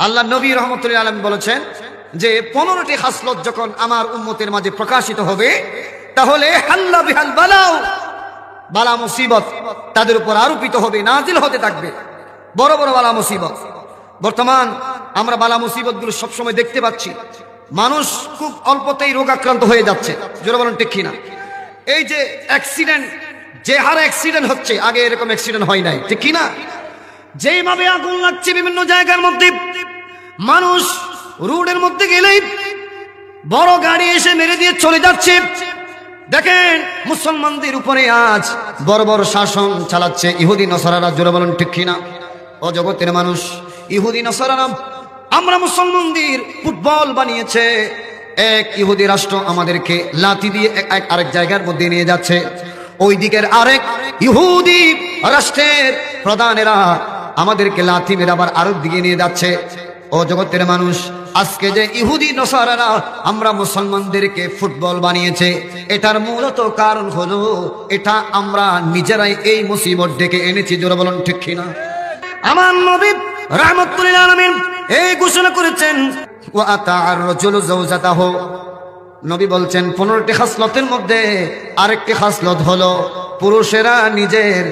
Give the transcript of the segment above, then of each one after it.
আল্লাহ নবী রহমতুল্লাহ আলাইহি বলেছেন যে 15টি খাসলত যখন আমার উম্মতের মাঝে প্রকাশিত হবে তাহলে হাল্লা বিহাল বালাও, বালা মুসিবত তাদের উপর আরোপিত হবে, নাজিল হতে থাকবে বড় বড় বালা মুসিবত। বর্তমান আমরা বালা মুসিবতগুলো সবসময় দেখতে পাচ্ছি, মানুষ খুব অল্পতেই রোগাক্রান্ত হয়ে যাচ্ছে, জোরে বলেন ঠিক কিনা? এই যে অ্যাক্সিডেন্ট, যে হারে অ্যাক্সিডেন্ট হচ্ছে, আগে এরকম অ্যাক্সিডেন্ট হয় নাই, ঠিক কিনা? যেভাবে আগুন লাগছে বিভিন্ন জায়গার মধ্যে, মানুষ রোডের মধ্যে গেলেই বড় গাড়ি এসে মেরে দিয়ে চলে যাচ্ছে। দেখেন মুসলমানদের উপরে আজ বড় বড় শাসন চালাচ্ছে ইহুদি নসারারা, জোরে বলেন ঠিক কিনা? ও জগতের মানুষ, ইহুদি নসারারা আমরা মুসলমানদের ফুটবল বানিয়েছে। এক ইহুদি রাষ্ট্র আমাদেরকে লাথি দিয়ে আরেক জায়গার মধ্যে নিয়ে যাচ্ছে, ওই দিকের আরেক ইহুদি রাষ্ট্রের প্রধানেরা আমাদেরকে লাথি মেরে আবার আরেক দিকে নিয়ে যাচ্ছে। ও জগতের মানুষ, আজকে যে ইহুদি নসারারা আমরা মুসলমানদেরকে ফুটবল বানিয়েছে, এটার মূলত কারণ হলো এটা আমরা নিজেরাই এই মুসিবত ডেকে এনেছি, জোরে বলুন ঠিক কিনা? আমার নবী রাহমাতুল আলামিন এই ঘোষণা করেছেন, ওয়া আতাআর রাজুলু যাওজাতাহু, নবী বলছেন 15টি খাসলতের মধ্যে আরেকটি খাসলত হলো পুরুষেরা নিজের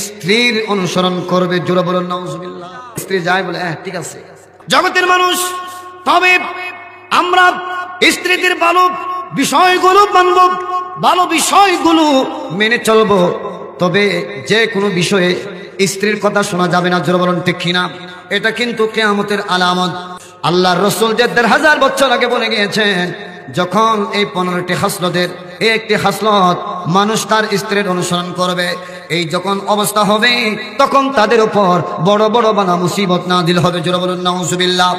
স্ত্রীর অনুসরণ করবে, জোরে বলুন নাউজুবিল্লাহ। স্ত্রী যায় বলে ঠিক আছে। জগতের মানুষ, তবে আমরা স্ত্রীদের ভালো বিষয়গুলো মানব, ভালো বিষয়গুলো মেনে চলবো, তবে যে কোনো বিষয়ে স্ত্রীর কথা শোনা যাবে না, জোরে বলুন ঠিক কিনা? এটা কিন্তু কিয়ামতের আলামত। আল্লাহর রাসূল যে 1000 বছর আগে বলে গিয়েছেন, যখন এই 15টি খাসলতের এই একটি খাসলত মানুষ তার স্ত্রীর অনুসরণ করবে, এই যখন অবস্থা হবে তখন তাদের উপর বড় বড় বালা মুসিবত নাজিল হবে, জোরে বলুন নাউজুবিল্লাহ।